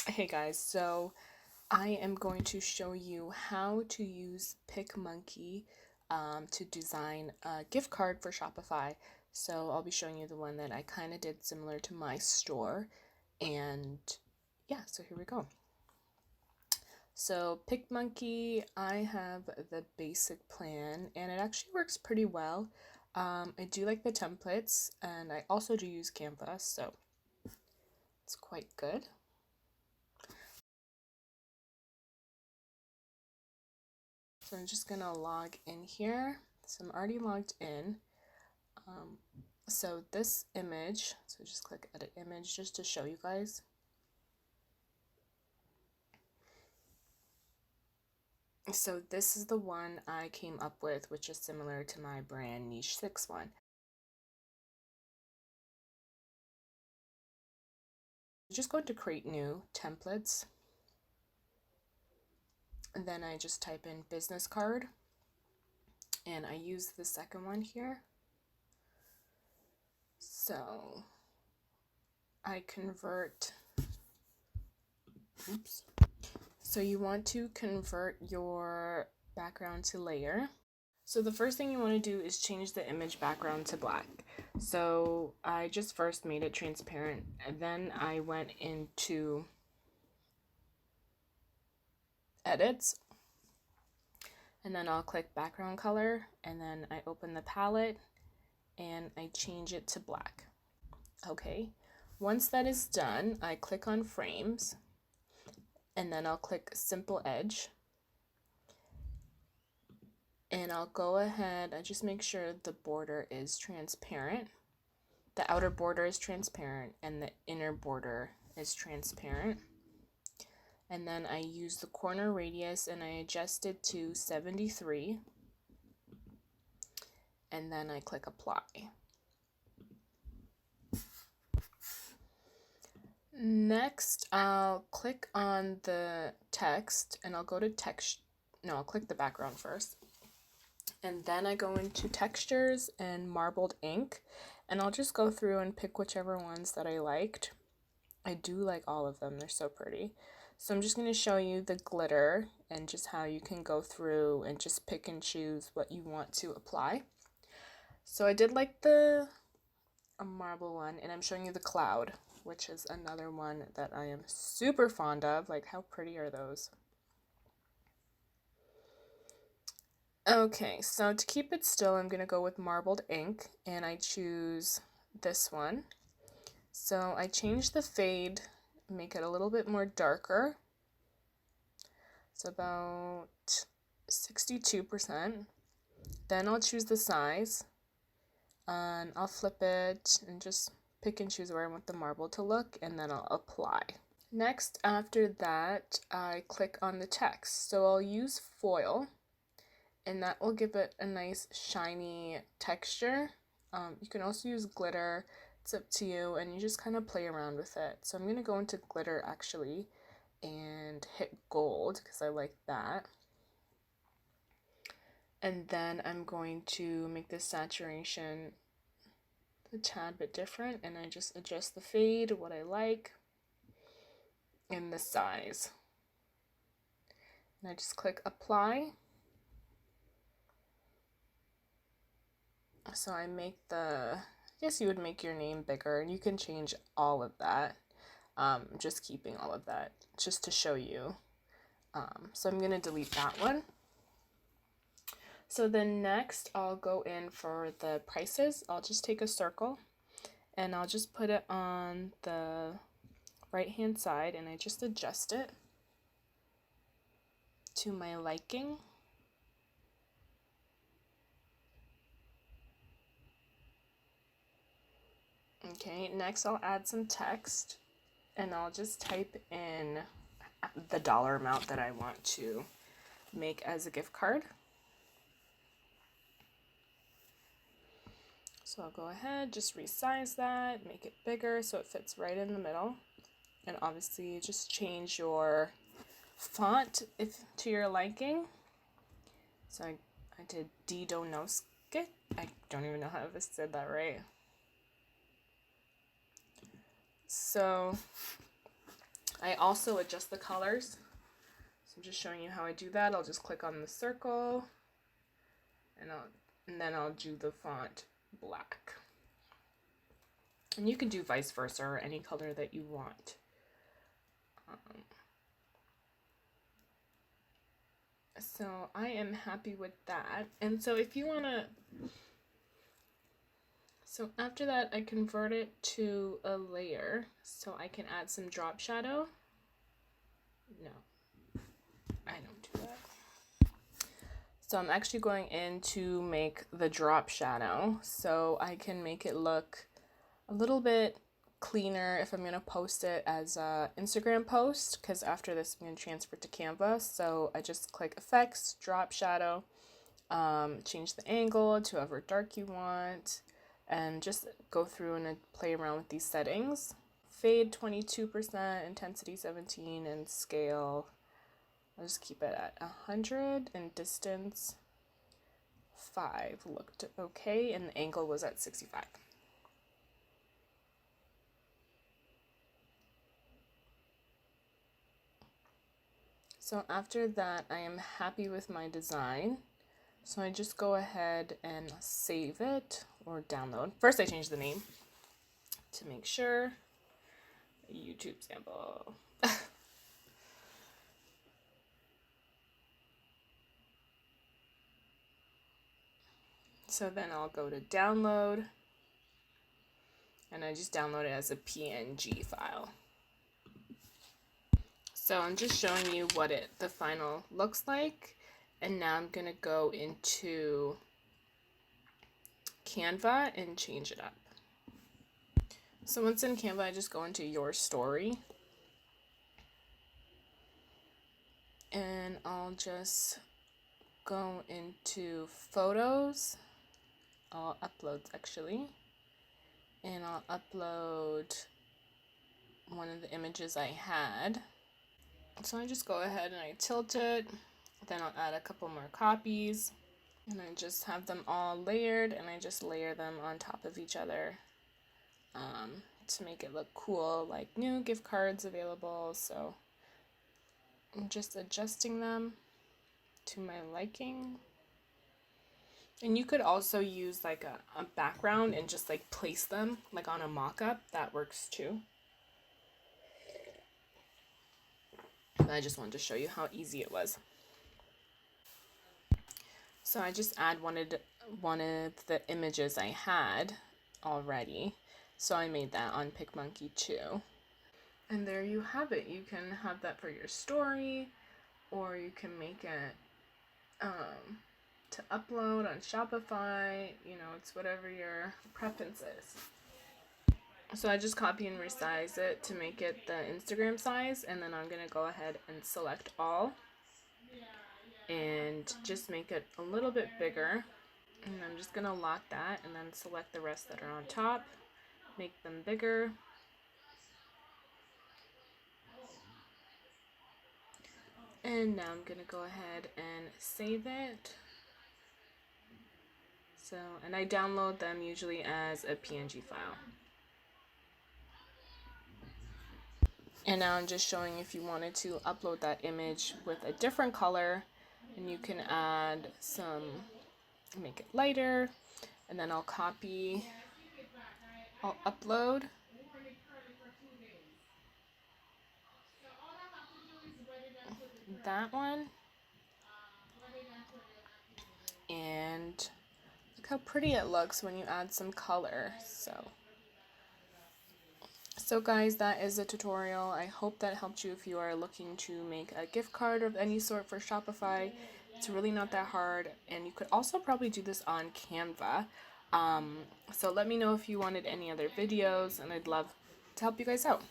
Hey guys, so I am going to show you how to use PicMonkey to design a gift card for Shopify. So I'll be showing you the one that I kind of did similar to my store. And yeah, so here we go. So PicMonkey, I have the basic plan and it actually works pretty well. I do like the templates and I also do use Canva, so it's quite good. So I'm just gonna log in here. So I'm already logged in. So this image, so just click edit image just to show you guys. So this is the one I came up with, which is similar to my brand Niche 6 one. Just go to create new templates. And then I just type in business card. And I use the second one here. So I convert, oops. So you want to convert your background to layer. So the first thing you want to do is change the image background to black. So I just first made it transparent and then I went into edits and then I'll click background color and then I open the palette and I change it to black. Okay, once that is done, I click on frames and then I'll click simple edge. And I'll go ahead, I just make sure the border is transparent. The outer border is transparent and the inner border is transparent. And then I use the corner radius and I adjust it to 73. And then I click apply. Next, I'll click on the text and I'll go to text. No, I'll click the background first. And then I go into textures and marbled ink. And I'll just go through and pick whichever ones that I liked. I do like all of them, they're so pretty. So I'm just going to show you the glitter and just how you can go through and just pick and choose what you want to apply. So I did like the marble one, and I'm showing you the cloud, which is another one that I am super fond of. Like, how pretty are those? Okay, so to keep it still, I'm going to go with marbled ink, and I choose this one. So I change the fade, make it a little bit more darker. It's about 62%. Then I'll choose the size and I'll flip it and just pick and choose where I want the marble to look and then I'll apply. Next, after that, I click on the text. So I'll use foil and that will give it a nice shiny texture. You can also use glitter, it's up to you, and you just kind of play around with it. So I'm going to go into glitter actually and hit gold because I like that. And then I'm going to make the saturation a tad bit different and I just adjust the fade, what I like, and the size. And I just click apply. So I make I guess you would make your name bigger and you can change all of that. Just keeping all of that just to show you. So I'm going to delete that one. So then next I'll go in for the prices. I'll just take a circle and I'll just put it on the right hand side and I just adjust it to my liking. Okay, next I'll add some text and I'll just type in the dollar amount that I want to make as a gift card. So I'll go ahead, just resize that, make it bigger so it fits right in the middle. And obviously just change your font to your liking. So I did D Donoske. I don't even know how I said that right. So I also adjust the colors. So I'm just showing you how I do that. I'll just click on the circle and then I'll do the font black. And you can do vice versa or any color that you want. So I am happy with that. And so if you want to, so after that I convert it to a layer so I can add some drop shadow. No, I don't do that. So I'm actually going in to make the drop shadow so I can make it look a little bit cleaner if I'm going to post it as a Instagram post, because after this I'm going to transfer it to Canva. So I just click effects, drop shadow, change the angle to however dark you want, and just go through and play around with these settings. Fade 22%, intensity 17, and scale, I'll just keep it at 100, and distance 5 looked okay, and the angle was at 65. So after that, I am happy with my design. So I just go ahead and save it or download. First, I change the name to make sure. YouTube sample. So then I'll go to download, and I just download it as a PNG file. So I'm just showing you what the final looks like. And now I'm going to go into Canva and change it up. So once in Canva, I just go into your story. And I'll just go into photos. I'll upload actually. And I'll upload one of the images I had. So I just go ahead and I tilt it. Then I'll add a couple more copies. And I just have them all layered, and I just layer them on top of each other to make it look cool, like new gift cards available. So I'm just adjusting them to my liking. And you could also use like a background and just like place them like on a mock-up. That works too. But I just wanted to show you how easy it was. So I just add one of the images I had already. So I made that on PicMonkey too. And there you have it. You can have that for your story, or you can make it to upload on Shopify. You know, it's whatever your preference is. So I just copy and resize it to make it the Instagram size, and then I'm going to go ahead and select all and just make it a little bit bigger. And I'm just going to lock that and then select the rest that are on top, make them bigger. And now I'm going to go ahead and save it. So, and I download them usually as a PNG file. And now I'm just showing if you wanted to upload that image with a different color, and you can add some, make it lighter, and then I'll copy, I'll upload. That one. And look how pretty it looks when you add some color. So guys, that is a tutorial. I hope that helped you if you are looking to make a gift card of any sort for Shopify. It's really not that hard, and you could also probably do this on Canva. So let me know if you wanted any other videos, and I'd love to help you guys out.